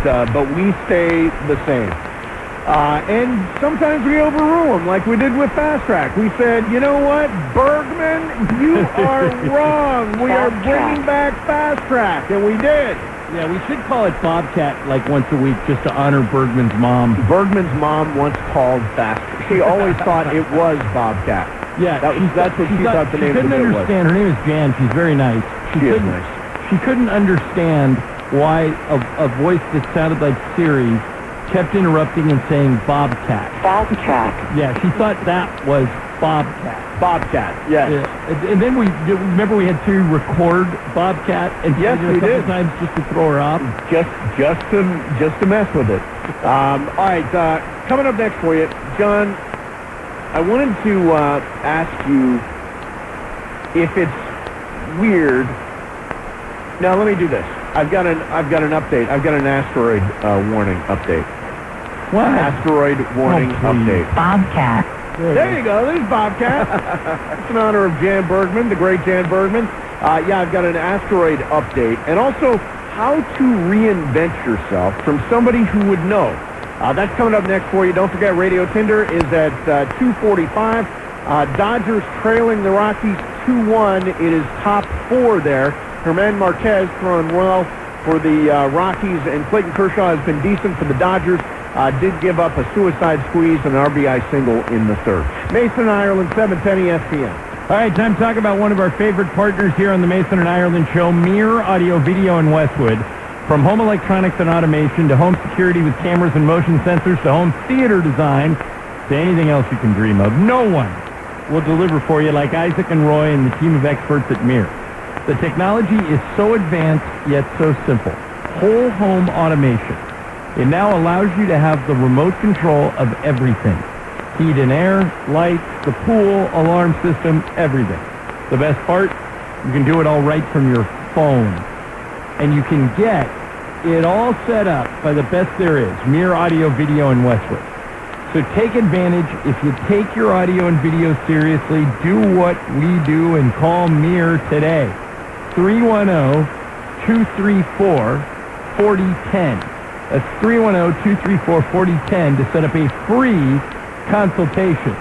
but we stay the same. And sometimes we overrule them, like we did with Fast Track. We said, you know what, Bergman, you are wrong. We are bringing back Fast Track, and we did. Yeah, we should call it Bobcat like once a week just to honor Bergman's mom. Bergman's mom once called Fast. She always thought it was Bobcat. Yeah, that's what she thought the name of the bit was. She couldn't understand. Her name is Jan. She's very nice. She is nice. She couldn't understand why a voice that sounded like Siri kept interrupting and saying Bobcat. Bobcat. Yeah, she thought that was Bobcat. Bobcat, yes. Yeah. And then we had to record Bobcat and yes, we did. A couple times just to throw her off. Just to mess with it. All right, coming up next for you, John, I wanted to ask you if it's weird. Now let me do this. I've got an update. I've got an asteroid warning update. What? Asteroid warning update. Bobcat. There you go. There's Bobcat. It's in honor of Jan Bergman, the great Jan Bergman. Yeah, I've got an asteroid update, and also how to reinvent yourself from somebody who would know. That's coming up next for you. Don't forget, Radio Tinder is at 2:45. Dodgers trailing the Rockies 2-1. It is top 4 there. German Marquez throwing well for the Rockies, and Clayton Kershaw has been decent for the Dodgers. Did give up a suicide squeeze and an RBI single in the third. Mason, Ireland, 710 ESPN. All right, time to talk about one of our favorite partners here on the Mason and Ireland Show, Mir Audio Video in Westwood. From home electronics and automation to home security with cameras and motion sensors to home theater design to anything else you can dream of, no one will deliver for you like Isaac and Roy and the team of experts at Mir. The technology is so advanced yet so simple. Whole home automation. It now allows you to have the remote control of everything. Heat and air, lights, the pool, alarm system, everything. The best part, you can do it all right from your phone. And you can get it all set up by the best there is, Mir Audio Video in Westwood. So take advantage. If you take your audio and video seriously, do what we do and call Mir today. 310-234-4010. That's 310-234-4010 to set up a free consultation.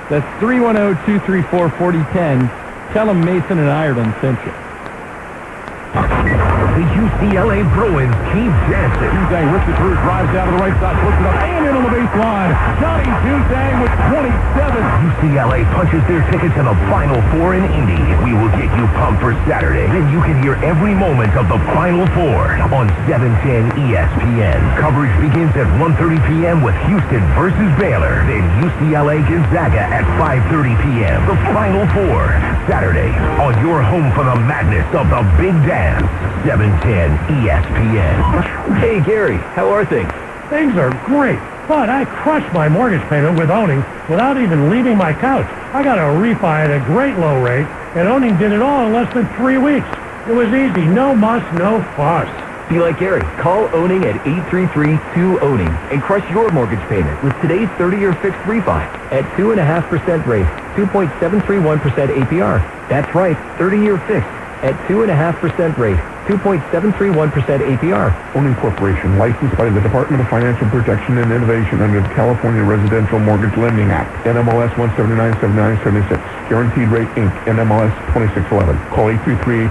That's 310-234-4010. Tell them Mason and Ireland sent you. The UCLA Bruins keep dancing. Dusang rips it through, drives down to the right side, puts it up, and in on the baseline. Johnny Dusang with 27. UCLA punches their ticket to the Final Four in Indy. We will get you pumped for Saturday. Then you can hear every moment of the Final Four on 710 ESPN. Coverage begins at 1:30 p.m. with Houston versus Baylor. Then UCLA Gonzaga at 5:30 p.m. The Final Four, Saturday, on your home for the madness of the Big Dance. 710 ESPN. Hey, Gary, how are things? Things are great, but I crushed my mortgage payment with Owning without even leaving my couch. I got a refi at a great low rate, and Owning did it all in less than 3 weeks. It was easy, no muss, no fuss. Be like Gary. Call Owning at 833-2-OWNING and crush your mortgage payment with today's 30-year fixed refi at 2.5% rate, 2.731% APR. That's right, 30-year fixed at 2.5% rate, 2.731% APR. Owning Corporation, licensed by the Department of Financial Protection and Innovation under the California Residential Mortgage Lending Act, NMLS 1797976. Guaranteed Rate Inc., NMLS 2611. Call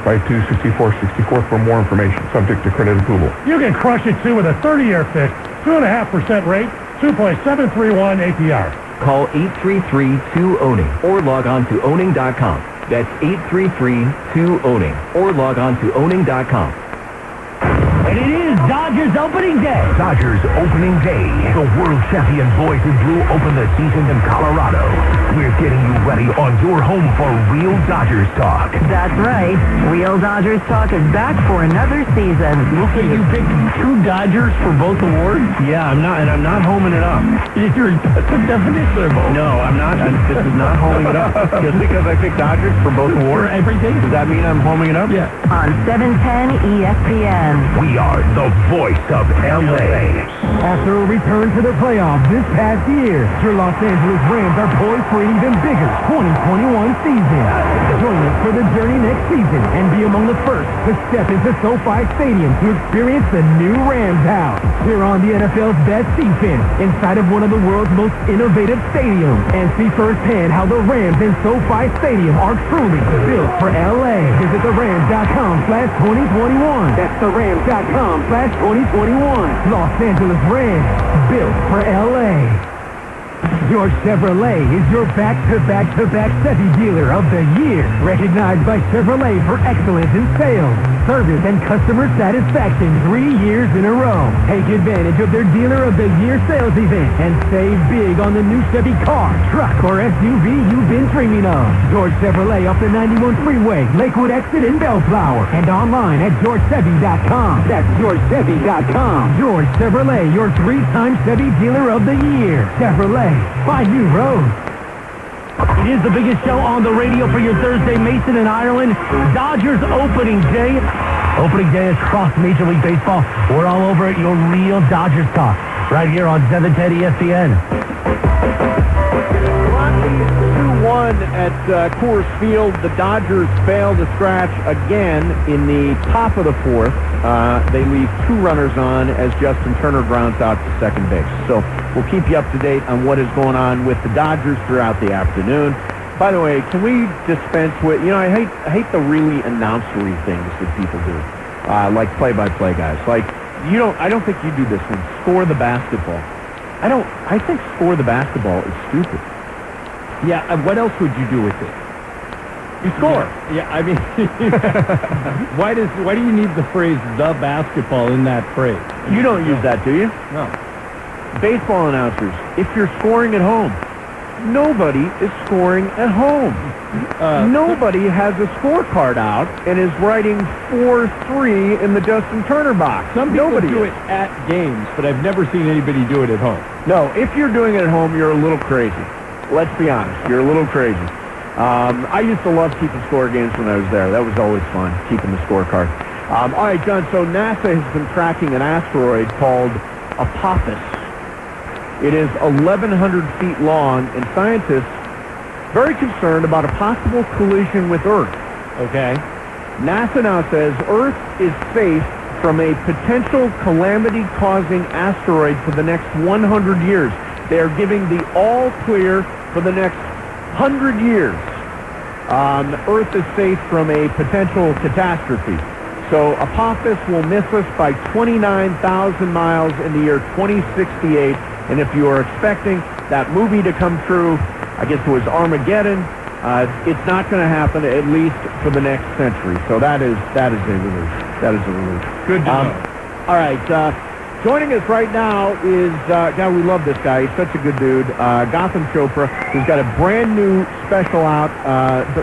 833-852-6464 for more information. Subject to credit approval. You can crush it too with a 30-year fix, 2.5% rate, 2.731 APR. Call 833-2-OWNING or log on to owning.com. That's 833-2-OWNING or log on to owning.com. And it is Dodgers opening day. Dodgers opening day. The world champion boys in blue open the season in Colorado. We're getting you ready on your home for Real Dodgers Talk. That's right. Real Dodgers Talk is back for another season. Okay, you picked 2 Dodgers for both awards? Yeah, I'm not homing it up. That's the definition of both. No, I'm not. This is not homing it up. Just because I picked Dodgers for both awards, everything? Does that mean I'm homing it up? Yeah. On 710 ESPN. We are the voice voice of L.A. After a return to the playoffs this past year, your Los Angeles Rams are poised for an even bigger 2021 season. Join us for the journey next season and be among the first to step into SoFi Stadium to experience the new Rams house. We're on the NFL's best defense inside of one of the world's most innovative stadiums and see firsthand how the Rams in SoFi Stadium are truly built for LA. Visit therams.com/2021. That's therams.com/2021. Los Angeles Rams, built for LA. George Chevrolet is your back-to-back-to-back Chevy dealer of the year. Recognized by Chevrolet for excellence in sales, service, and customer satisfaction 3 years in a row. Take advantage of their Dealer of the Year sales event and save big on the new Chevy car, truck, or SUV you've been dreaming of. George Chevrolet off the 91 freeway, Lakewood exit in Bellflower, and online at georgechevy.com. That's georgechevy.com. George Chevrolet, your 3-time Chevy Dealer of the Year. Chevrolet. Find new roads. It is the biggest show on the radio for your Thursday, Mason and Ireland. Dodgers opening day. Opening day across Major League Baseball. We're all over it. Your real Dodgers talk right here on 710 ESPN. 2-1 at Coors Field. The Dodgers fail to scratch again in the top of the fourth. They leave 2 runners on as Justin Turner grounds out to second base. So we'll keep you up to date on what is going on with the Dodgers throughout the afternoon. By the way, can we dispense with, I hate the really announcery things that people do, like play-by-play guys. Like, I don't think you do this one. Score the basketball. I think score the basketball is stupid. Yeah, what else would you do with it? You score. Yeah, I mean, why do you need the phrase "the basketball" in that phrase? You don't use that, do you? No. Baseball announcers, if you're scoring at home, nobody is scoring at home. Nobody has a scorecard out and is writing 4-3 in the Justin Turner box. Some people do it at games, but I've never seen anybody do it at home. No, if you're doing it at home, you're a little crazy. Let's be honest. You're a little crazy. I used to love keeping score games when I was there. That was always fun, keeping the scorecard. All right, John, so NASA has been tracking an asteroid called Apophis. It is 1,100 feet long, and scientists very concerned about a possible collision with Earth. Okay? NASA now says Earth is safe from a potential calamity-causing asteroid for the next 100 years. They are giving the all-clear for the next 100 years. Earth is safe from a potential catastrophe. So Apophis will miss us by 29,000 miles in the year 2068. And if you are expecting that movie to come true, I guess it was Armageddon, it's not going to happen, at least for the next century. So that is a relief. That is a relief. Good to know. All right. Joining us right now is, God, we love this guy. He's such a good dude. Gotham Chopra, who's got a brand new special out,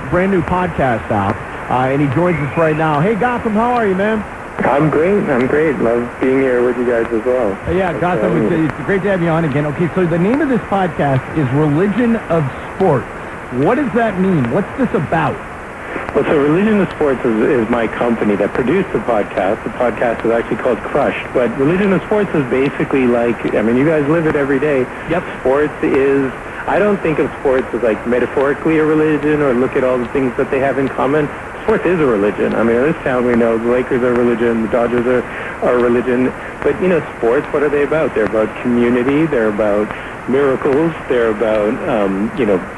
brand new podcast out, and he joins us right now. Hey, Gotham, how are you, man? I'm great. Love being here with you guys as well. Yeah, Gotham, it's great to have you on again. Okay, so the name of this podcast is Religion of Sports. What does that mean? What's this about? Well, so Religion of Sports is my company that produced the podcast. The podcast is actually called Crushed. But Religion of Sports is basically like, you guys live it every day. Yep. Sports is, I don't think of sports as like metaphorically a religion or look at all the things that they have in common. Sports is a religion. In this town we know the Lakers are religion, the Dodgers are religion. But, sports, what are they about? They're about community. They're about miracles. They're about,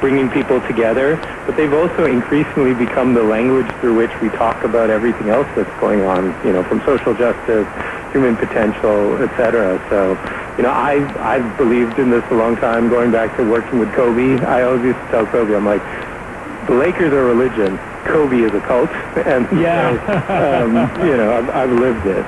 bringing people together. But they've also increasingly become the language through which we talk about everything else that's going on, from social justice, human potential, etc. So, I've believed in this a long time, going back to working with Kobe. I always used to tell Kobe, I'm like, the Lakers are religion. Kobe is a cult. And, I've lived it.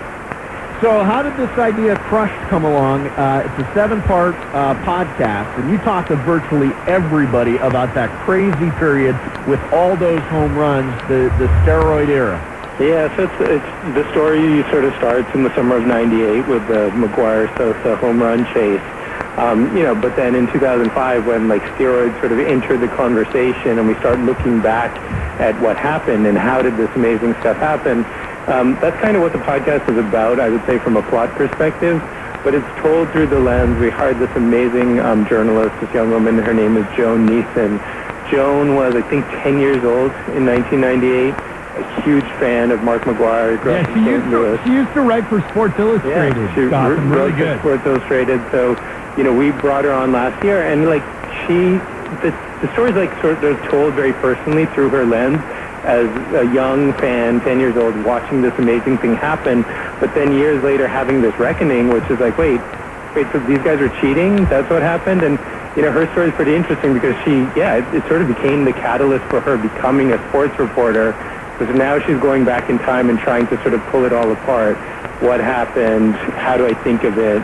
So how did this idea Crushed come along? It's a 7-part podcast, and you talk to virtually everybody about that crazy period with all those home runs, the steroid era. Yeah, so it's the story sort of starts in the summer of '98 with the McGuire-Sosa home run chase. But then in 2005, when steroids sort of entered the conversation and we start looking back at what happened and how did this amazing stuff happen, That's kind of what the podcast is about, I would say, from a plot perspective. But it's told through the lens. We hired this amazing journalist, this young woman. Her name is Joan Neeson. Joan was, I think, 10 years old in 1998. A huge fan of Mark McGuire. She used to write for Sports Illustrated. Yeah, she really wrote good. for Sports Illustrated. So, we brought her on last year, and the story's sort of told very personally through her lens as a young fan, 10 years old, watching this amazing thing happen, but then years later having this reckoning, which is like, wait, so these guys are cheating? That's what happened? And, her story is pretty interesting because it sort of became the catalyst for her becoming a sports reporter, because now she's going back in time and trying to sort of pull it all apart. What happened? How do I think of it?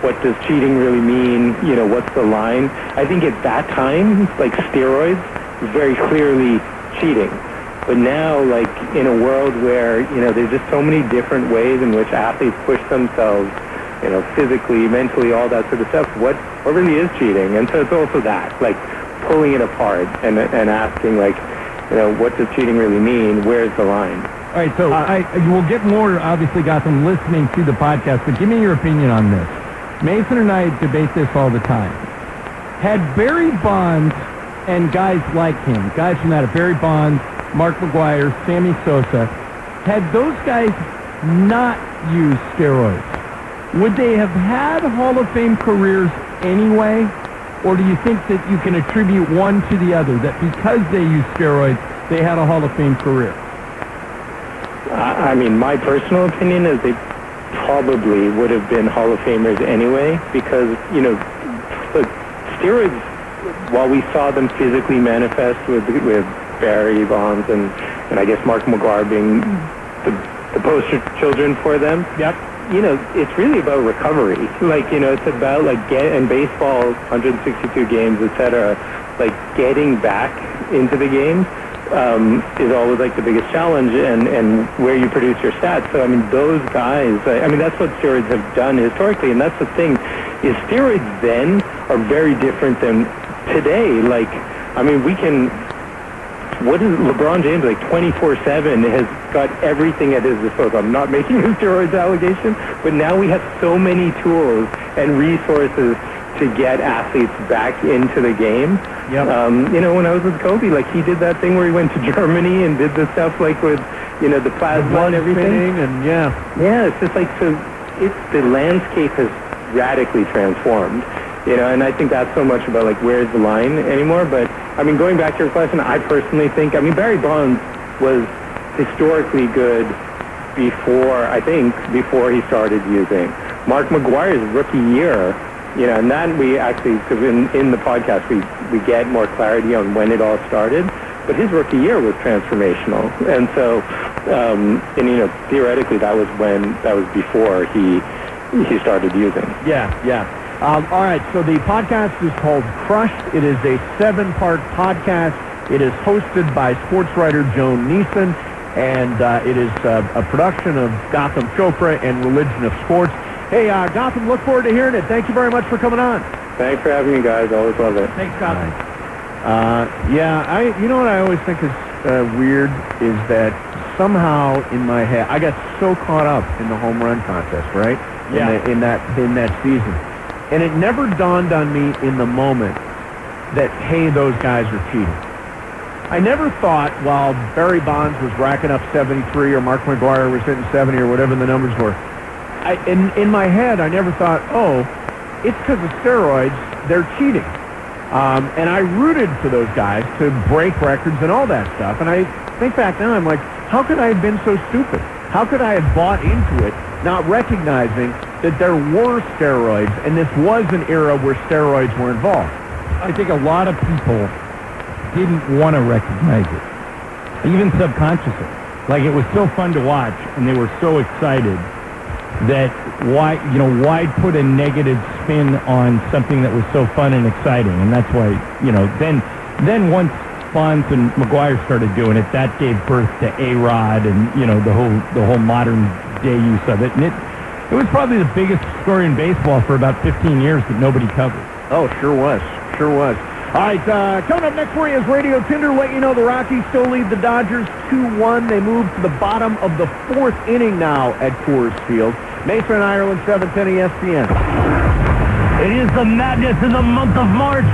What does cheating really mean? What's the line? I think at that time, steroids was very clearly cheating. But now, in a world where, there's just so many different ways in which athletes push themselves, physically, mentally, all that sort of stuff, what really is cheating? And so it's also that, pulling it apart and asking, what does cheating really mean? Where's the line? All right, so you will get more, obviously, Gotham, listening to the podcast, but give me your opinion on this. Mason and I debate this all the time. Had Barry Bonds and guys like him, guys from that, Barry Bonds, Mark McGuire, Sammy Sosa, had those guys not used steroids, would they have had Hall of Fame careers anyway? Or do you think that you can attribute one to the other, that because they used steroids, they had a Hall of Fame career? My personal opinion is they probably would have been Hall of Famers anyway, because, look, steroids, while we saw them physically manifest with Barry Bonds and I guess Mark McGuire being the poster children for them. Yep. It's really about recovery. It's about in baseball, 162 games, etc. Getting back into the game is always the biggest challenge, and where you produce your stats. So those guys. That's what steroids have done historically, and that's the thing. Is steroids then are very different than today. We can. What is LeBron James 24/7 has got everything at his disposal. I'm not making a steroids allegation, but now we have so many tools and resources to get athletes back into the game. Yep. When I was with Kobe, he did that thing where he went to Germany and did the stuff with the plasma and everything. And it's just so the landscape has radically transformed. And I think that's so much about where's the line anymore. But going back to your question, I personally think Barry Bonds was historically good before he started using. Mark McGuire's rookie year, and that we actually, because in the podcast we get more clarity on when it all started. But his rookie year was transformational, and so theoretically that was before he started using. Yeah. All right, so the podcast is called Crushed. It is a 7-part podcast. It is hosted by sports writer Joan Neeson, and it is a production of Gotham Chopra and Religion of Sports. Hey, Gotham, look forward to hearing it. Thank you very much for coming on. Thanks for having me, guys. Always love it. Thanks, Gotham. What I always think is weird is that somehow in my head, I got so caught up in the home run contest, right? Yeah. In that season. And it never dawned on me in the moment that, hey, those guys are cheating. I never thought while Barry Bonds was racking up 73 or Mark McGuire was hitting 70 or whatever the numbers were, in my head, I never thought, oh, it's because of steroids, they're cheating. And I rooted for those guys to break records and all that stuff. And I think back now, I'm like, how could I have been so stupid? How could I have bought into it, not recognizing that there were steroids, and this was an era where steroids were involved? I think a lot of people didn't want to recognize it, even subconsciously. It was so fun to watch, and they were so excited that why put a negative spin on something that was so fun and exciting? And that's why, then once Bonds and McGuire started doing it, that gave birth to A-Rod and, the whole modern day use of it. And it was probably the biggest story in baseball for about 15 years that nobody covered. Oh, sure was. All right, coming up next for you is Radio Tinder. Let you know the Rockies still lead the Dodgers 2-1. They move to the bottom of the fourth inning now at Coors Field. Mason and Ireland, 710 ESPN. It is the madness in the month of March.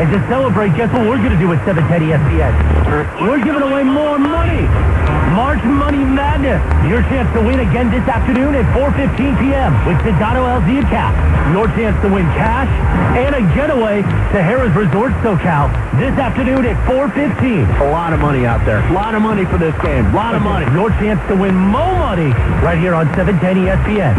And to celebrate, guess what we're going to do at 710 ESPN? We're giving away more money. March Money Madness. Your chance to win again this afternoon at 4:15 p.m. with Sedano LZ and Cap. Your chance to win cash and a getaway to Harrah's Resort SoCal this afternoon at 4:15. A lot of money out there. A lot of money for this game. A lot of money. Your chance to win more money right here on 710 ESPN.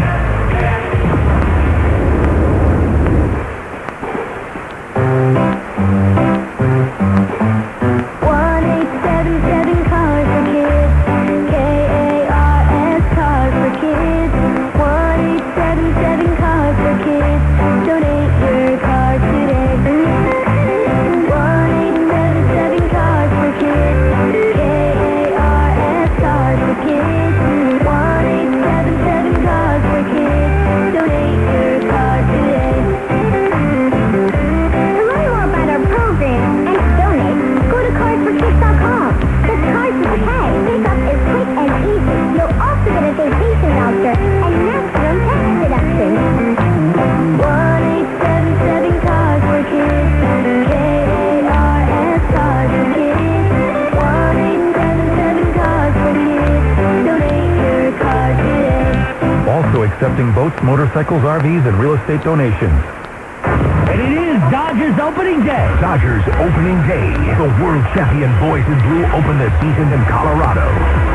Accepting boats, motorcycles, RVs, and real estate donations. And it is Dodgers opening day. Dodgers opening day. The world champion boys in blue open the season in Colorado.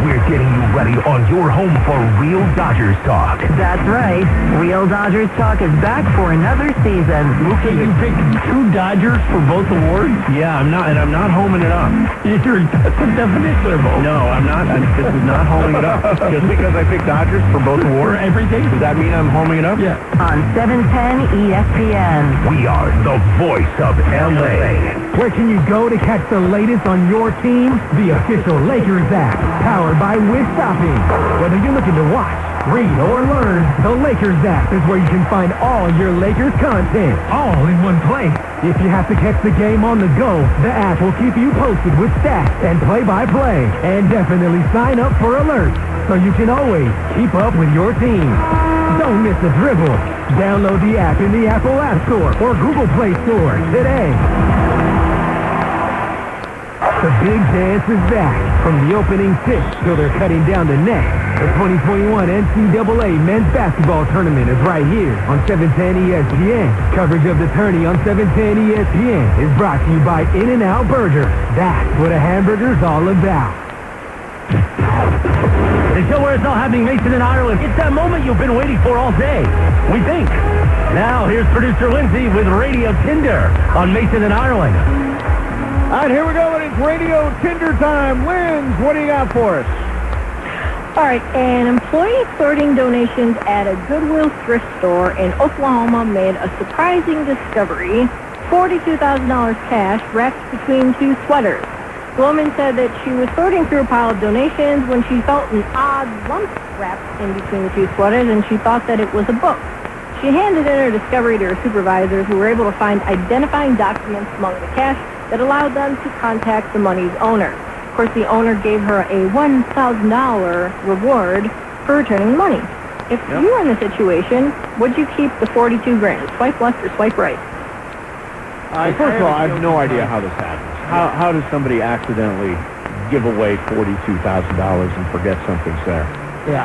We're getting you ready on your home for Real Dodgers Talk. That's right. Real Dodgers Talk is back for another season. So you picked 2 Dodgers for both awards? Yeah, I'm not homing it up. That's the definition of both. No, I'm not. This is not homing it up. Just because I picked Dodgers for both awards, For everything? does that mean I'm homing it up? Yeah. On 710 ESPN. We are the voice of LA. Where can you go to catch the latest on your team? The official Lakers app, powered by Wish Shopping. Whether you're looking to watch, read, or learn, the Lakers app is where you can find all your Lakers content, all in one place. If you have to catch the game on the go, the app will keep you posted with stats and play-by-play. And definitely sign up for alerts so you can always keep up with your team. Don't miss a dribble. Download the app in the Apple App Store or Google Play Store today. The big dance is back. From the opening tip till they're cutting down the net. The 2021 NCAA Men's Basketball Tournament is right here on 710 ESPN. Coverage of the tourney on 710 ESPN is brought to you by In-N-Out Burger. That's what a hamburger's all about. The show where it's all happening, Mason in Ireland. It's that moment you've been waiting for all day, we think. Now, here's producer Lindsay with Radio Tinder on Mason in Ireland. All right, here we go. It's Radio Tinder time. Linz, what do you got for us? All right, an employee sorting donations at a Goodwill thrift store in Oklahoma made a surprising discovery. $42,000 cash wrapped between 2 sweaters. The woman said that she was sorting through a pile of donations when she felt an odd lump wrapped in between the 2 sweaters, and she thought that it was a book. She handed in her discovery to her supervisors, who were able to find identifying documents among the cash that allowed them to contact the money's owner. Of course, the owner gave her a $1,000 reward for returning the money. If you were in the situation, would you keep the 42 grand? Swipe left or swipe right? First of all, I have no idea how this happens. How does somebody accidentally give away $42,000 and forget something's there? Yeah.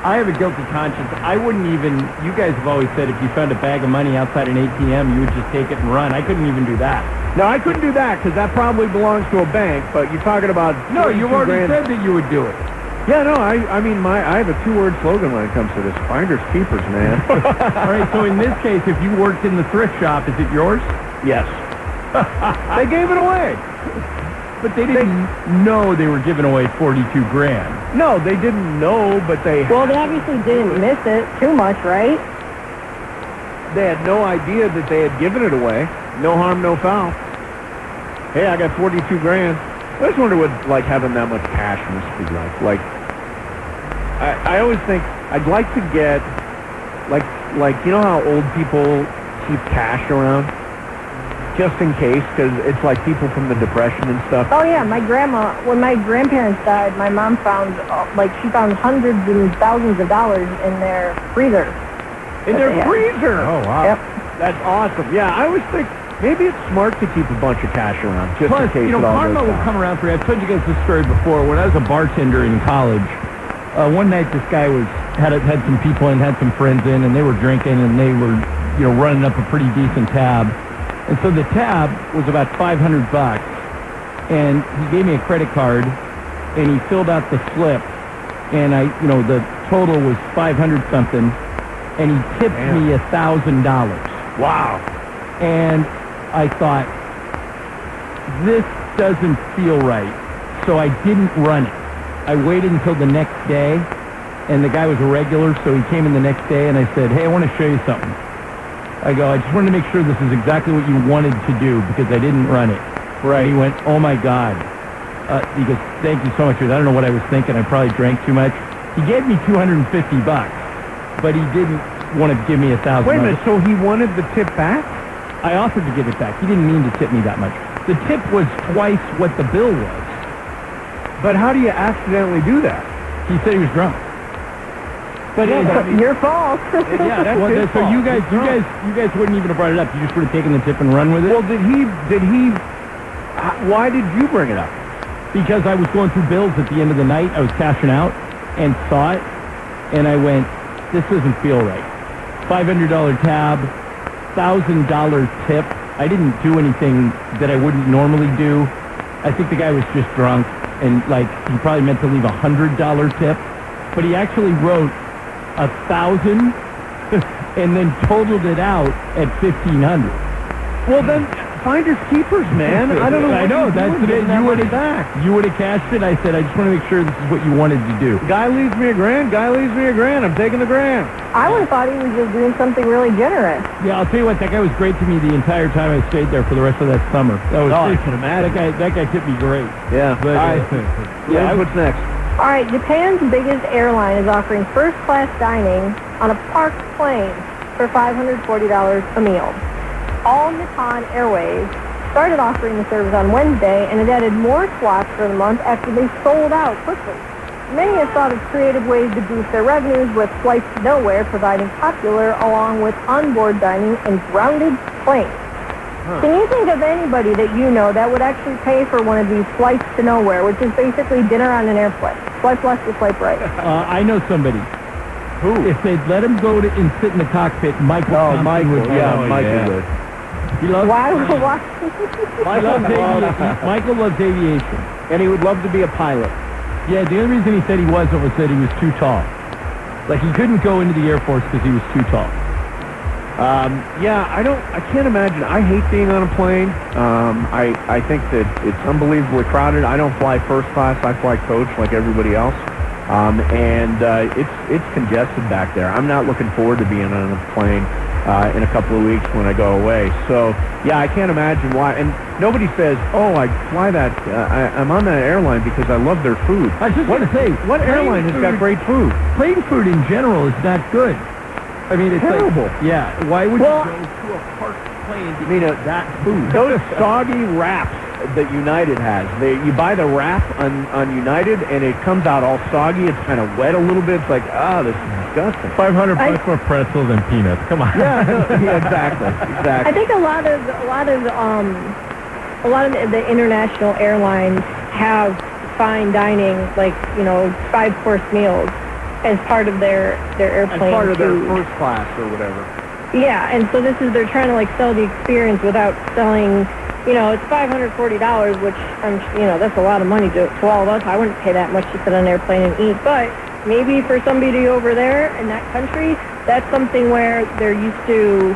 I have a guilty conscience. I wouldn't even, you guys have always said if you found a bag of money outside an ATM, you would just take it and run. I couldn't even do that. No, I couldn't do that because that probably belongs to a bank, but you're talking about No, you already grand. said that you would do it. Yeah, no, I have a 2-word slogan when it comes to this. Finders keepers, man. All right, so in this case, if you worked in the thrift shop, is it yours? Yes. They gave it away. But they didn't know they were giving away 42 grand. No, they didn't know, but they Well, they obviously didn't miss it too much, right? They had no idea that they had given it away. No harm, no foul. Hey, I got 42 grand. I just wonder what, like, having that much cash must be like. Like, I always think I'd like to get, like, you know how old people keep cash around? just in case, because it's like people from the Depression and stuff. Oh yeah, my grandma, when my grandparents died, my mom found, she found hundreds and thousands of dollars in their freezer. In their freezer? Oh, wow. Yep. That's awesome. Yeah, I always think maybe it's smart to keep a bunch of cash around, just Plus, in case you know, it all karma goes will down. come around for you. I've told you guys this story before. When I was a bartender in college, one night this guy had some people in, had some friends in, and they were drinking, and they were, running up a pretty decent tab. And so the tab was about $500, and he gave me a credit card, and he filled out the slip, and the total was 500 something, and he tipped me $1,000. Wow. And I thought, this doesn't feel right, so I didn't run it. I waited until the next day, and the guy was a regular, so he came in the next day, and I said, hey, I want to show you something. I go, I just wanted to make sure this is exactly what you wanted to do, because I didn't run it. Right. And he went, oh, my God. He goes, thank you so much. I don't know what I was thinking. I probably drank too much. He gave me $250, but he didn't want to give me $1,000. Wait a minute, so he wanted the tip back? I offered to give it back. He didn't mean to tip me that much. The tip was twice what the bill was. But how do you accidentally do that? He said he was drunk. But Your fault. yeah, that's his so fault. you guys wouldn't even have brought it up. You just would have taken the tip and run with it. Well, why did you bring it up? Because I was going through bills at the end of the night. I was cashing out and saw it, and I went, this doesn't feel right. $500 tab, $1,000 tip. I didn't do anything that I wouldn't normally do. I think the guy was just drunk, and he probably meant to leave $100 tip, but he actually wrote 1,000 and then totaled it out at 1,500. Well, then finders keepers, man. I don't know. I know that's the you would have back. You would have cashed it. I said, I just want to make sure this is what you wanted to do. Guy leaves me $1,000. Guy leaves me $1,000. I'm taking the $1,000. I would have thought he was just doing something really generous. Yeah, I'll tell you what. That guy was great to me the entire time I stayed there for the rest of that summer. That was I can imagine. That guy tipped me great. Yeah. But, All right. What's next? All right, Japan's biggest airline is offering first-class dining on a parked plane for $540 a meal. All Nippon Airways started offering the service on Wednesday, and it added more slots for the month after they sold out quickly. Many have thought of creative ways to boost their revenues, with Flights to Nowhere providing popular along with onboard dining and grounded planes. Can you think of anybody that you know that would actually pay for one of these Flights to Nowhere, which is basically dinner on an airplane? Swipe left or swipe right? I know somebody. Who? If they'd let him go and sit in the cockpit, Michael Thompson would. Michael would. He loves, Why? Michael loves aviation. And he would love to be a pilot. Yeah, the only reason he said he wasn't was that he was too tall. He couldn't go into the Air Force because he was too tall. I can't imagine. I hate being on a plane. I think that it's unbelievably crowded. I don't fly first class. I fly coach like everybody else. It's congested back there. I'm not looking forward to being on a plane in a couple of weeks when I go away. So, yeah, I can't imagine why. And nobody says, oh, I fly that, I'm on that airline because I love their food. I was just going to say, what airline has got great food? Plane food in general is not good. I mean, it's terrible. Why would you go to a parked plane to eat that food? Those soggy wraps that United has. You buy the wrap on United, and it comes out all soggy. It's kind of wet a little bit. It's like, this is disgusting. $500 for pretzels and peanuts. Come on. Yeah, exactly. I think a lot of the international airlines have fine dining, 5-course meals as part of their airplane As part of their food. first class or whatever. Yeah, and so they're trying to sell the experience without selling. It's $540, which that's a lot of money to all of us. I wouldn't pay that much to sit on an airplane and eat, but maybe for somebody over there in that country, that's something where they're used to,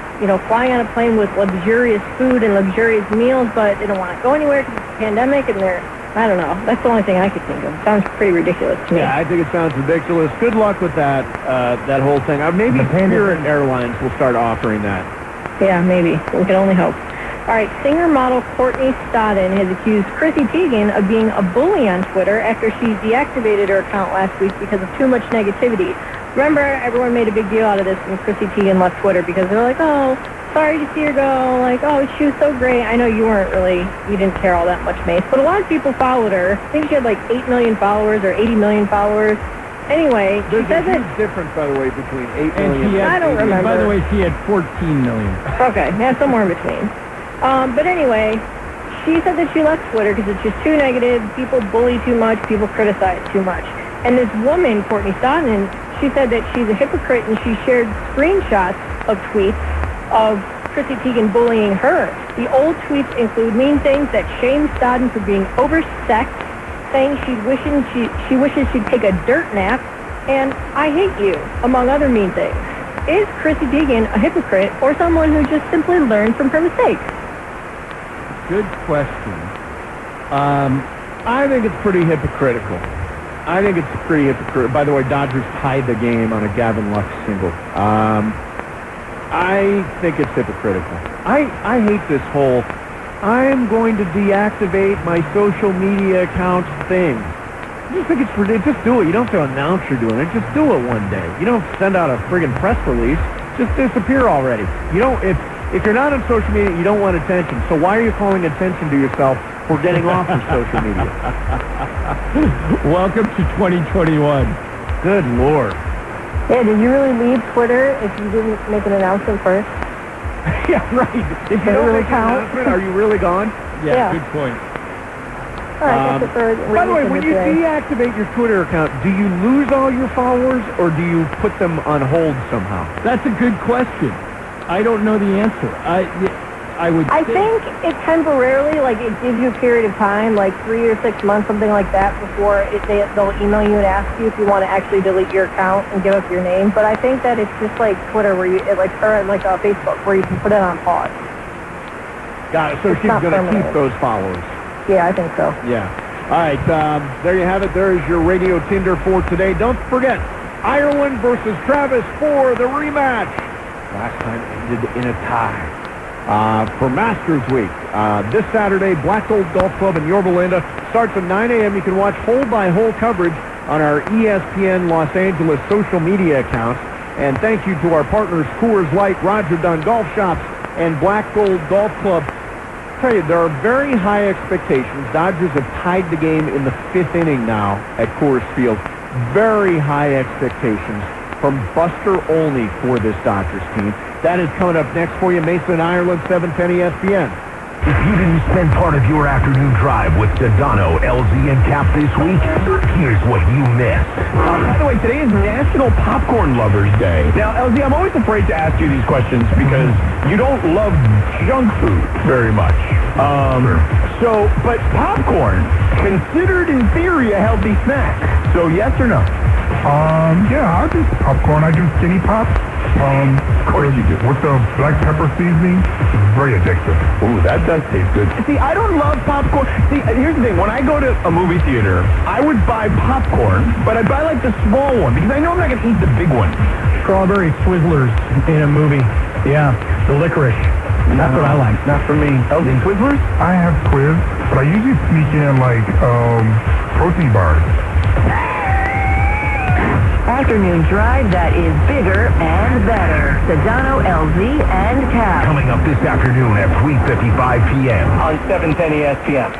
flying on a plane with luxurious food and luxurious meals, but they don't want to go anywhere because it's a pandemic, and I don't know. That's the only thing I could think of. It sounds pretty ridiculous to me. Yeah, I think it sounds ridiculous. Good luck with that whole thing. Maybe Spirit Airlines will start offering that. Yeah, maybe. We can only hope. All right, singer-model Courtney Stodden has accused Chrissy Teigen of being a bully on Twitter after she deactivated her account last week because of too much negativity. Remember, everyone made a big deal out of this when Chrissy Teigen left Twitter because they were like, oh, sorry to see her go. Like, oh, she was so great. I know you didn't care all that much, Mace, but a lot of people followed her. I think she had like 8 million followers or 80 million followers. Anyway, there's she says a huge difference, by the way, between 8 million. I don't remember. By the way, she had 14 million. Okay, yeah, somewhere in between. But anyway, she said that she left Twitter because it's just too negative. People bully too much. People criticize too much. And this woman, Courtney Stodden, she said that she's a hypocrite, and she shared screenshots of tweets of Chrissy Teigen bullying her. The old tweets include mean things that shame Stodden for being oversexed, saying she wishes she'd take a dirt nap, and I hate you, among other mean things. Is Chrissy Teigen a hypocrite or someone who just simply learned from her mistakes? Good question. I think it's pretty hypocritical. By the way, Dodgers tied the game on a Gavin Lux single. I think it's hypocritical. I hate this whole, I'm going to deactivate my social media accounts thing. I just think it's ridiculous. Just do it. You don't have to announce you're doing it. Just do it one day. You don't send out a friggin' press release. Just disappear already. You don't, if you're not on social media, you don't want attention. So why are you calling attention to yourself for getting off of social media? Welcome to 2021. Good Lord. Yeah, did you really leave Twitter if you didn't make an announcement first? Yeah, right. If you don't make an announcement, are you really gone? Yeah. Good point. All right, that's it for By the way, when you today. deactivate your Twitter account, do you lose all your followers, or do you put them on hold somehow? That's a good question. I don't know the answer. I think it temporarily, like, it gives you a period of time, like 3 or 6 months, something like that, before they'll email you and ask you if you want to actually delete your account and give up your name. But I think that it's just like Twitter, or like Facebook, where you can put it on pause. Got it. So she's going to keep those followers. Yeah, I think so. Yeah. All right. There you have it. There is your radio Tinder for today. Don't forget, Ireland versus Travis for the rematch. Last time ended in a tie. For Masters Week, this Saturday, Black Gold Golf Club in Yorba Linda starts at 9 a.m. You can watch hole-by-hole coverage on our ESPN Los Angeles social media accounts. And thank you to our partners, Coors Light, Roger Dunn Golf Shops, and Black Gold Golf Club. I tell you, there are very high expectations. Dodgers have tied the game in the 5th inning now at Coors Field. Very high expectations from Buster Olney for this Dodgers team. That is coming up next for you, Mason, Ireland, 710 ESPN. If you didn't spend part of your afternoon drive with Sedano, LZ, and Cap this week, here's what you missed. By the way, today is National Popcorn Lovers Day. Now, LZ, I'm always afraid to ask you these questions because you don't love junk food very much. But popcorn, considered in theory a healthy snack. So yes or no? Yeah, I do popcorn. I do skinny pop. Of course you do. With the black pepper seasoning, it's very addictive. Ooh, that does taste good. See, I don't love popcorn. See, here's the thing. When I go to a movie theater, I would buy popcorn, but I'd buy like the small one because I know I'm not going to eat the big one. Strawberry Twizzlers in a movie. Yeah, the licorice. That's what I like. Not for me. LZ Twizzlers? I have Quiz, but I usually sneak in like protein bars. Afternoon drive that is bigger and better. Sedano, LZ, and Cap. Coming up this afternoon at 3:55 p.m. On 710 ESPN.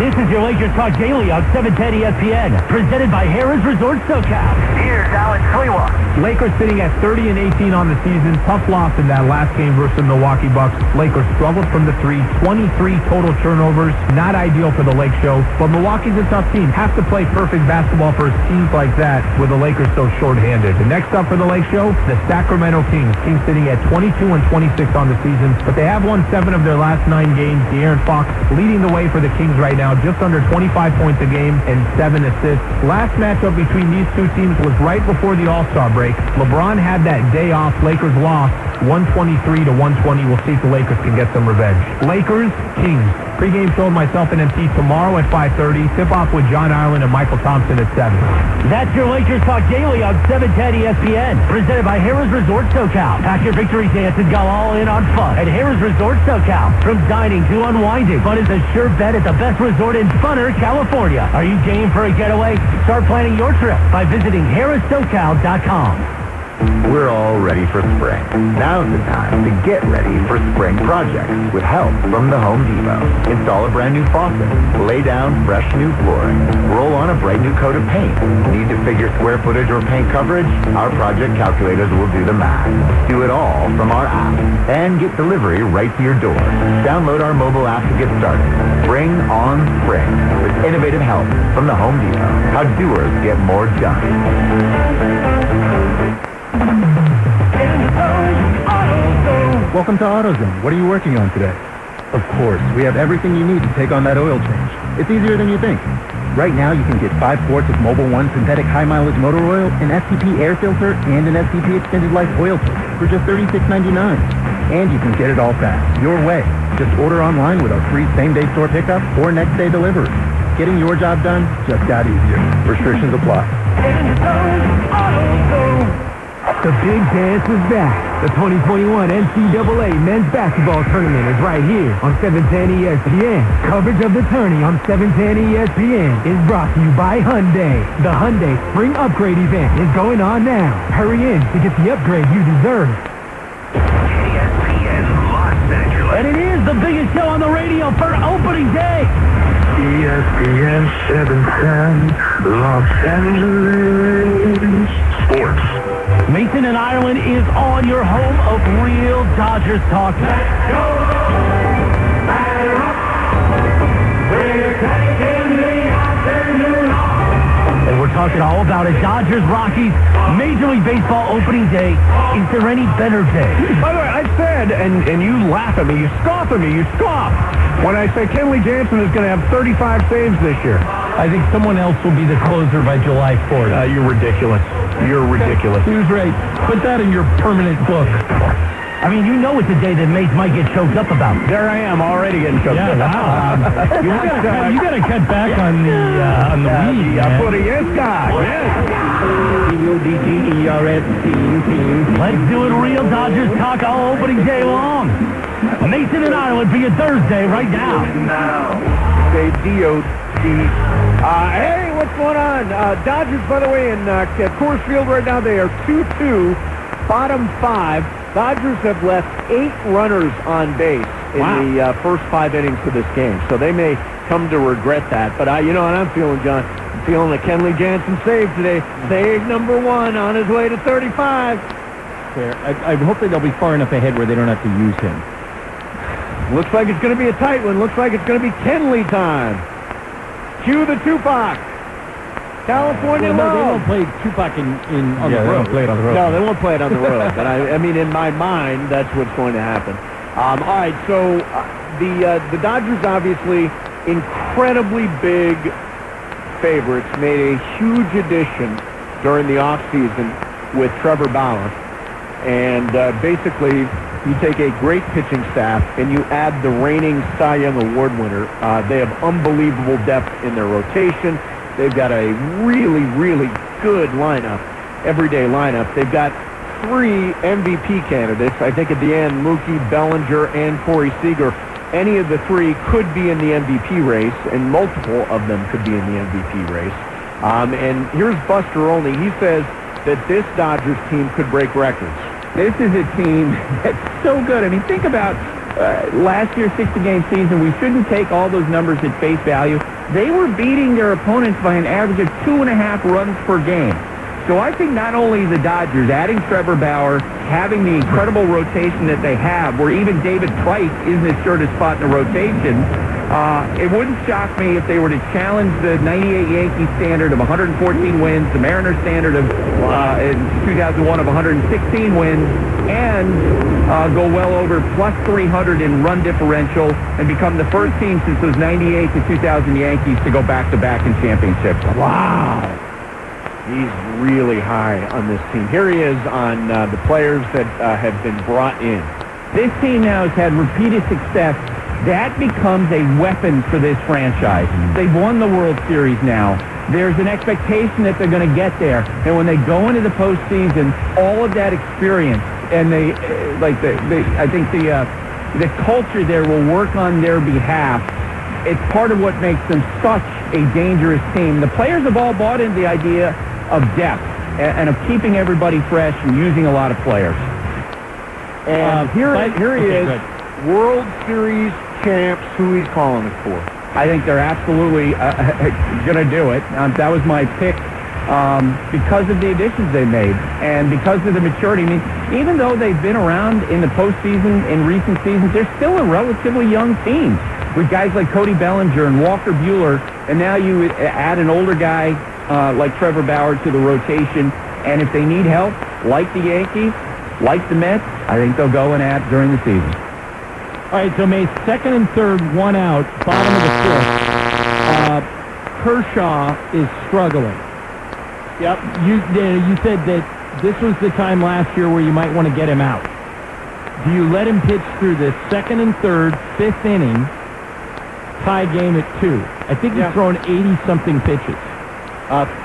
This is your Lakers Talk Daily on 710 ESPN, presented by Harrah's Resort SoCal. Here's Alex Sliwa. Lakers sitting at 30-18 on the season. Tough loss in that last game versus the Milwaukee Bucks. Lakers struggled from the 3, 23 total turnovers. Not ideal for the Lake Show, but Milwaukee's a tough team. Have to play perfect basketball for teams like that with the Lakers so short-handed. And next up for the Lake Show, the Sacramento Kings. Kings sitting at 22-26 on the season, but they have won 7 of their last 9 games. De'Aaron Fox leading the way for the Kings right now, just under 25 points a game and 7 assists. Last matchup between these two teams was right before the All-Star break. LeBron had that day off. Lakers lost 123-120. We'll see if the Lakers can get some revenge. Lakers, Kings. Pre-game show with myself and MC tomorrow at 5:30. Tip-off with John Ireland and Michael Thompson at 7. That's your Lakers Talk Daily on 710 ESPN, presented by Harrah's Resort SoCal. Pack your victory dance and go all in on fun at Harrah's Resort SoCal. From dining to unwinding, fun is a sure bet at the best resort in Funner, California. Are you game for a getaway? Start planning your trip by visiting harrahsocal.com. We're all ready for spring. Now's the time to get ready for spring projects with help from the Home Depot. Install a brand new faucet, lay down fresh new flooring, roll on a bright new coat of paint. Need to figure square footage or paint coverage? Our project calculators will do the math. Do it all from our app and get delivery right to your door. Download our mobile app to get started. Bring on spring with innovative help from the Home Depot. How doers get more done. Welcome to AutoZone. What are you working on today? Of course, we have everything you need to take on that oil change. It's easier than you think. Right now, you can get 5 quarts of Mobil 1 synthetic high-mileage motor oil, an STP air filter, and an STP extended life oil change for just $36.99. And you can get it all fast, your way. Just order online with our free same-day store pickup or next-day delivery. Getting your job done just got easier. Restrictions apply. The big dance is back. The 2021 NCAA men's basketball tournament is right here on 710 ESPN. Coverage of the tourney on 710 ESPN is brought to you by Hyundai. The Hyundai Spring Upgrade event is going on now. Hurry in to get the upgrade you deserve. ESPN Los Angeles. And it is the biggest show on the radio for opening day. ESPN 710 Los Angeles. Sports. Mason and Ireland is on your home of real Dodgers talk. Let's go! We're taking the afternoon off. And we're talking all about it. Dodgers, Rockies, Major League Baseball opening day. Is there any better day? By the way, I said, and you laugh at me, you scoff at me, you scoff, when I say Kenley Jansen is going to have 35 saves this year. I think someone else will be the closer by July 4th. You're ridiculous. You're ridiculous. He was right. Put that in your permanent book. I mean, you know it's a day that Mace might get choked up about. There I am, already getting choked up. Wow. you got to cut back on the weed. Let's do it real Dodgers talk all opening day long. Mason and Ireland for your Thursday right now. Say D-O-D. Hey, what's going on? Dodgers, by the way, at Coors Field right now, they are 2-2, bottom 5. Dodgers have left 8 runners on base in the first 5 innings of this game, so they may come to regret that. But you know what I'm feeling, John? I'm feeling the Kenley Jansen save today. Save number 1 on his way to 35. Fair. I hope that they'll be far enough ahead where they don't have to use him. Looks like it's going to be a tight one. Looks like it's going to be Kenley time. Cue the Tupac. California Well, no, Love. they won't play Tupac on the road. They won't play it on the road. No, they won't play it on the road. But I mean, in my mind, that's what's going to happen. All right, so the Dodgers, obviously, incredibly big favorites, made a huge addition during the offseason with Trevor Bauer. And basically, you take a great pitching staff and you add the reigning Cy Young Award winner. They have unbelievable depth in their rotation. They've got a really, really good lineup, everyday lineup. They've got 3 MVP candidates. I think at the end, Mookie, Bellinger, and Corey Seager. Any of the 3 could be in the MVP race, and multiple of them could be in the MVP race. And here's Buster Olney. He says that this Dodgers team could break records. This is a team that's so good. I mean, think about last year's 60-game season. We shouldn't take all those numbers at face value. They were beating their opponents by an average of 2.5 runs per game. So I think not only the Dodgers adding Trevor Bauer, having the incredible rotation that they have, where even David Price isn't his shortest spot in the rotation, it wouldn't shock me if they were to challenge the 98 Yankee standard of 114 wins, the Mariners standard of in 2001 of 116 wins, and go well over plus 300 in run differential and become the first team since those 98 to 2000 Yankees to go back-to-back in championships. Wow. He's really high on this team. Here he is on the players that have been brought in. This team now has had repeated success. That becomes a weapon for this franchise. They've won the World Series now. There's an expectation that they're going to get there. And when they go into the postseason, all of that experience and I think the culture there will work on their behalf. It's part of what makes them such a dangerous team. The players have all bought into the idea of depth. and of keeping everybody fresh and using a lot of players. And here he is, good. World Series champs, who he's calling it for. I think they're absolutely going to do it. That was my pick because of the additions they made and because of the maturity. I mean, even though they've been around in the postseason in recent seasons, they're still a relatively young team with guys like Cody Bellinger and Walker Buehler, and now you add an older guy like Trevor Bauer to the rotation, and if they need help, like the Yankees, like the Mets, I think they'll go and add during the season. All right, so May 2nd and 3rd, one out, bottom of the 5th. Kershaw is struggling. Yep. You said that this was the time last year where you might want to get him out. Do you let him pitch through the 2nd and 3rd, 5th inning, tie game at 2? I think he's thrown 80-something pitches.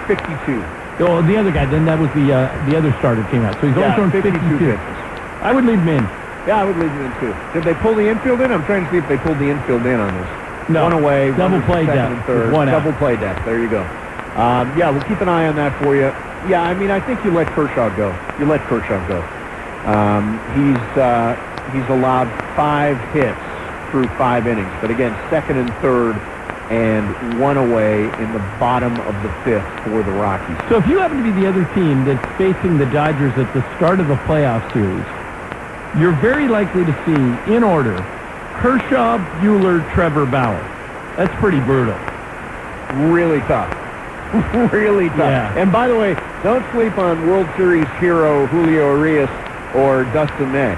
52. Oh, the other guy, then that was the other starter came out. So he's only thrown 52 pitches. I would leave him in. Yeah, I would leave him in, too. Did they pull the infield in? I'm trying to see if they pulled the infield in on this. No. One away. Double play second depth. and third. One out. Double play depth. There you go. Yeah, we'll keep an eye on that for you. Yeah, I mean, I think you let Kershaw go. You let Kershaw go. He's allowed 5 hits through 5 innings. But again, 2nd and 3rd and 1 away in the bottom of the 5th for the Rockies. So if you happen to be the other team that's facing the Dodgers at the start of the playoff series, you're very likely to see, in order, Kershaw, Buehler, Trevor Bauer. That's pretty brutal. Really tough. Really tough. Yeah. And by the way, don't sleep on World Series hero Julio Urias or Dustin May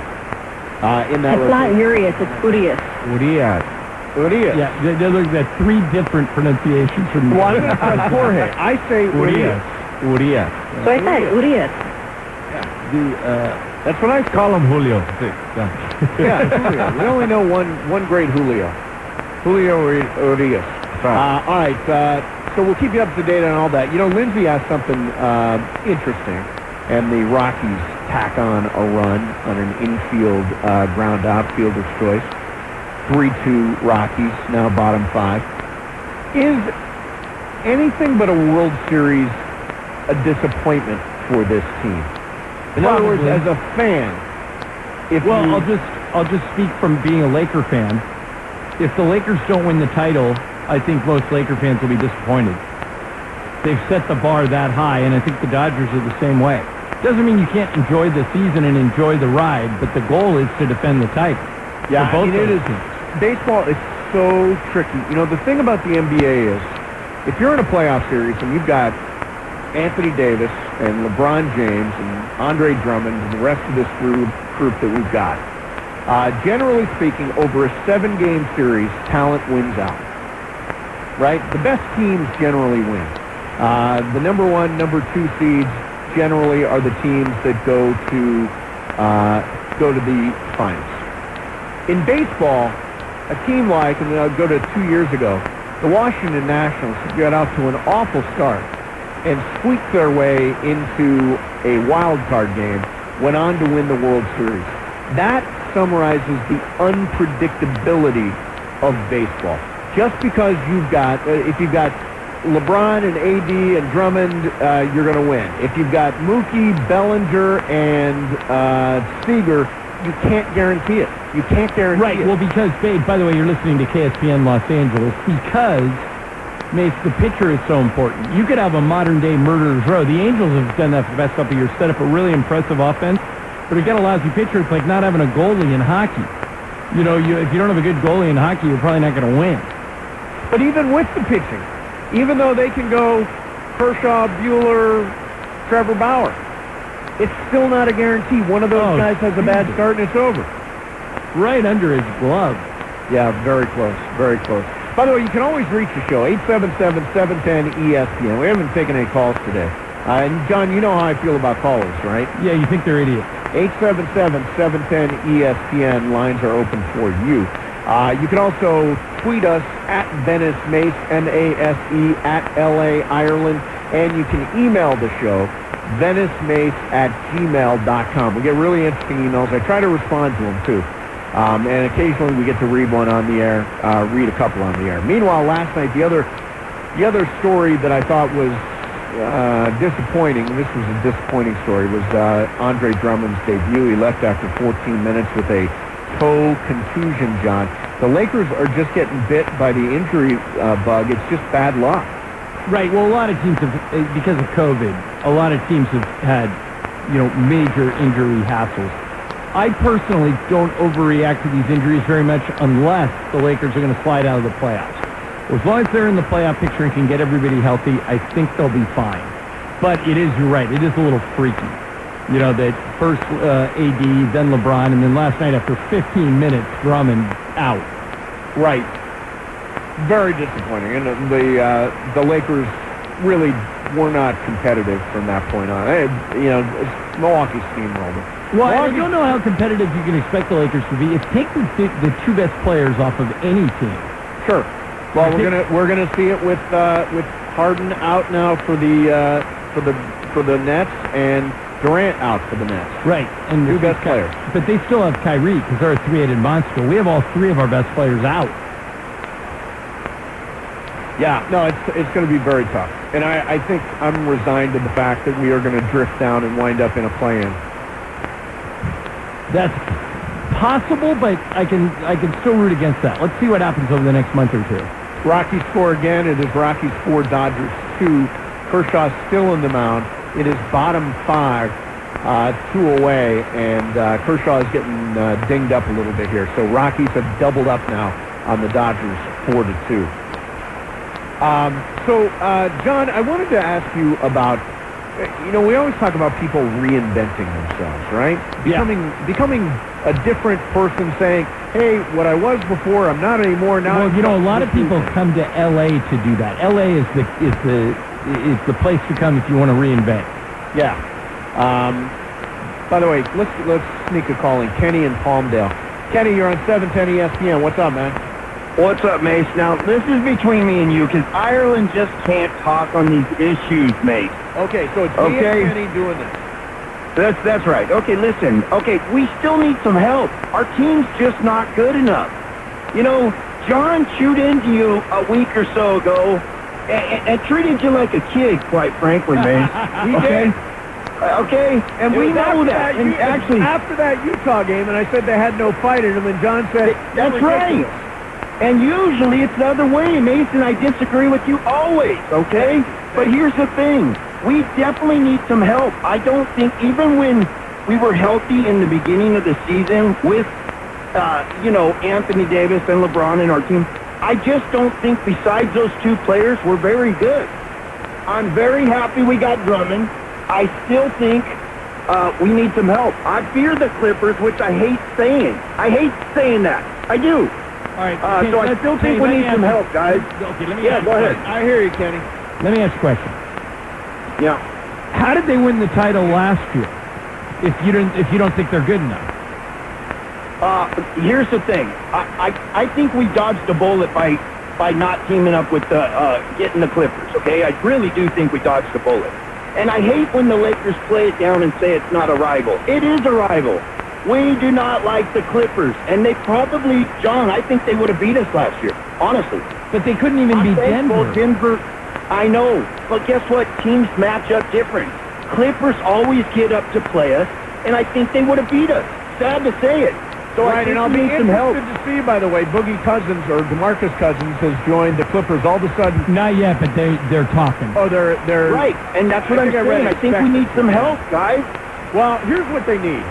in that It's not rotation. Urias, it's Urias. Urias. Yeah, they're looking at 3 different pronunciations from Well, I'm going to try Jorge. I say Urias. Urias. So I said Urias. That's what I call him, Julio. Yeah, Julio. We only know one great Julio. Julio Urias. All right, so we'll keep you up to date on all that. You know, Lindsay asked something interesting, and the Rockies tack on a run on an infield ground out, fielder's choice. 3-2 Rockies, now bottom 5. Is anything but a World Series a disappointment for this team? In other words, as a fan, I'll just speak from being a Laker fan. If the Lakers don't win the title, I think most Laker fans will be disappointed. They've set the bar that high, and I think the Dodgers are the same way. Doesn't mean you can't enjoy the season and enjoy the ride, but the goal is to defend the title. Yeah, for both I mean, those it is. teams. Baseball is so tricky. You know, the thing about the NBA is, if you're in a playoff series and you've got Anthony Davis and LeBron James and Andre Drummond and the rest of this group that we've got, generally speaking, over a 7-game series, talent wins out. Right? The best teams generally win. The number 1, number 2 seeds generally are the teams that go to the finals. In baseball, a team like, and I'll go to 2 years ago, the Washington Nationals got out to an awful start and squeaked their way into a wild card game, went on to win the World Series. That summarizes the unpredictability of baseball. Just because if you've got LeBron and AD and Drummond, you're going to win. If you've got Mookie, Bellinger, and Seager, you can't guarantee it. You can't guarantee it. Right, well, because, Babe, by the way, you're listening to KSPN Los Angeles because, Mace, the pitcher is so important. You could have a modern-day murderer's row. The Angels have done that for the past couple of years, set up a really impressive offense, but if you got a lousy pitcher, it's like not having a goalie in hockey. You know, if you don't have a good goalie in hockey, you're probably not going to win. But even with the pitching, even though they can go Kershaw, Buehler, Trevor Bauer, it's still not a guarantee. One of those guys has a bad start and it's over. Right under his glove. Yeah, very close, very close. By the way, you can always reach the show, 877-710-ESPN. We haven't taken any calls today. And, John, you know how I feel about callers, right? Yeah, you think they're idiots. 877-710-ESPN. Lines are open for you. You can also tweet us at Venice Mace, M-A-S-E, at L.A. Ireland. And you can email the show, VeniceMace@gmail.com. We get really interesting emails. I try to respond to them, too. And occasionally we get to read one on the air, read a couple on the air. Meanwhile, last night, the other story that I thought was disappointing. This was a disappointing story. Was Andre Drummond's debut. He left after 14 minutes with a toe contusion, John. The Lakers are just getting bit by the injury bug. It's just bad luck. Right. Well, a lot of teams have, because of COVID, a lot of teams have had, major injury hassles. I personally don't overreact to these injuries very much unless the Lakers are going to slide out of the playoffs. As long as they're in the playoff picture and can get everybody healthy, I think they'll be fine. But you're right, it is a little freaky. That first AD, then LeBron, and then last night after 15 minutes, Drummond out. Right. Very disappointing. And the Lakers really were not competitive from that point on. Milwaukee's steamrolled them. Well, I don't know how competitive you can expect the Lakers to be. It's taking the two best players off of any team. Sure. Well, we're gonna see it with Harden out now for the Nets and Durant out for the Nets. Right, and two best players. But they still have Kyrie because they're a three-headed monster. We have all three of our best players out. Yeah, no, it's going to be very tough, and I think I'm resigned to the fact that we are going to drift down and wind up in a play-in. That's possible, but I can still root against that. Let's see what happens over the next month or two. Rockies score again. It is Rockies 4, Dodgers 2. Kershaw's still in the mound. It is bottom 5, 2 away, and Kershaw is getting dinged up a little bit here. So Rockies have doubled up now on the Dodgers 4-2. John, I wanted to ask you about, we always talk about people reinventing themselves, right? Becoming a different person, saying, hey, what I was before, I'm not anymore. Now, a lot of people come to L.A. to do that. L.A. is the place to come if you want to reinvent. Yeah. By the way, let's sneak a call in. Kenny in Palmdale. Kenny, you're on 710 ESPN. What's up, man? What's up, Mace? Now, this is between me and you, because Ireland just can't talk on these issues, Mace. Okay, so it's me and Kenny doing this. That's right. Okay, listen. Okay, we still need some help. Our team's just not good enough. John chewed into you a week or so ago and treated you like a kid, quite frankly, Mace. He did. Okay, and we know that. And actually, after that Utah game, and I said they had no fight in them, and John said, that's right. And usually it's the other way, Mason. I disagree with you always, okay? But here's the thing. We definitely need some help. I don't think, even when we were healthy in the beginning of the season with, Anthony Davis and LeBron in our team, I just don't think besides those two players, we're very good. I'm very happy we got Drummond. I still think we need some help. I fear the Clippers, which I hate saying. I hate saying that. I do. All right. So I still think we need some help, guys. Okay, let me go ahead. I hear you, Kenny. Let me ask a question. Yeah. How did they win the title last year? If you don't think they're good enough. Here's the thing. I think we dodged a bullet by not teaming up with getting the Clippers. Okay, I really do think we dodged a bullet. And I hate when the Lakers play it down and say it's not a rival. It is a rival. We do not like the Clippers, and they probably, John, I think they would have beat us last year, honestly. But they couldn't even beat Denver. I know, but guess what? Teams match up different. Clippers always get up to play us, and I think they would have beat us. Sad to say it. So right, I think and I'll we be need some help. interested to see, by the way, Boogie Cousins or DeMarcus Cousins has joined the Clippers all of a sudden. Not yet, but they're talking. Oh, they're right, and that's what I'm saying. I think we need some help, guys. Well, here's what they need.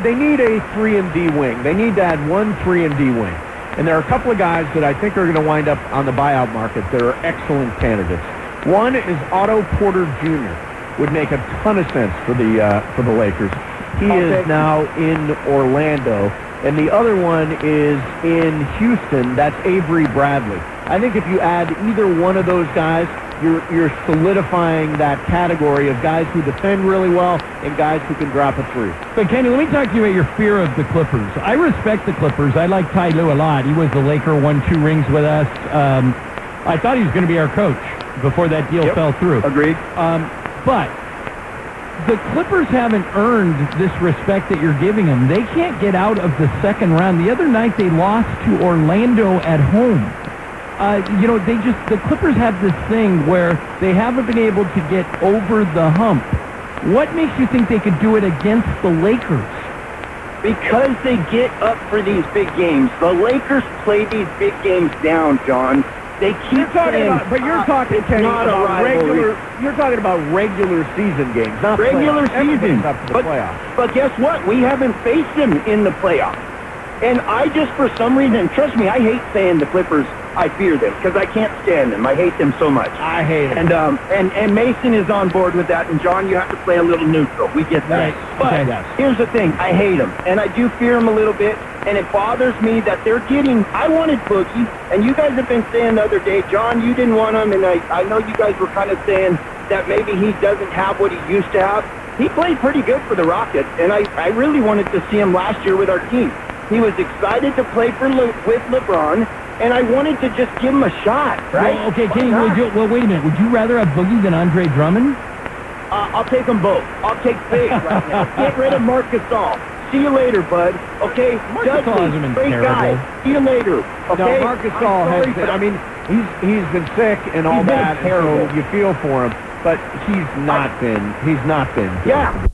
They need a 3-and-D wing. They need to add one 3-and-D wing. And there are a couple of guys that I think are going to wind up on the buyout market that are excellent candidates. One is Otto Porter Jr. Would make a ton of sense for the Lakers. He is now in Orlando. And the other one is in Houston. That's Avery Bradley. I think if you add either one of those guys, you're solidifying that category of guys who defend really well and guys who can drop a three. But Kenny, let me talk to you about your fear of the Clippers. I respect the Clippers. I like Ty Lue a lot. He was the Laker, won 2 rings with us. I thought he was going to be our coach before that deal fell through. Agreed. But the Clippers haven't earned this respect that you're giving them. They can't get out of the second round. The other night they lost to Orlando at home. the Clippers have this thing where they haven't been able to get over the hump. What makes you think they could do it against the Lakers? Because they get up for these big games. The Lakers play these big games down, John. They keep saying, you're talking it's not a rivalry. You're talking about regular season games, not regular playoffs. season. Everybody's up for the playoffs. But guess what? We haven't faced them in the playoffs. And I just, for some reason, trust me, I hate saying the Clippers, I fear them, because I can't stand them. I hate them so much. I hate it. And Mason is on board with that, and John, you have to play a little neutral. We get that. Right. But here's the thing. I hate them, and I do fear them a little bit, and it bothers me that they're getting, I wanted Boogie, and you guys have been saying the other day, John, you didn't want him, and I know you guys were kind of saying that maybe he doesn't have what he used to have. He played pretty good for the Rockets, and I really wanted to see him last year with our team. He was excited to play with LeBron, and I wanted to just give him a shot, right? Well, okay, Kenny, wait a minute. Would you rather have Boogie than Andre Drummond? I'll take them both. I'll take Big right now. Get rid of Marc Gasol. See you later, bud. Okay? Marc Gasol hasn't been great terrible. guy. See you later. Okay? No, Marc Gasol has been, I mean, he's been sick and all that, terrible. so you feel for him. But he's not been Yeah,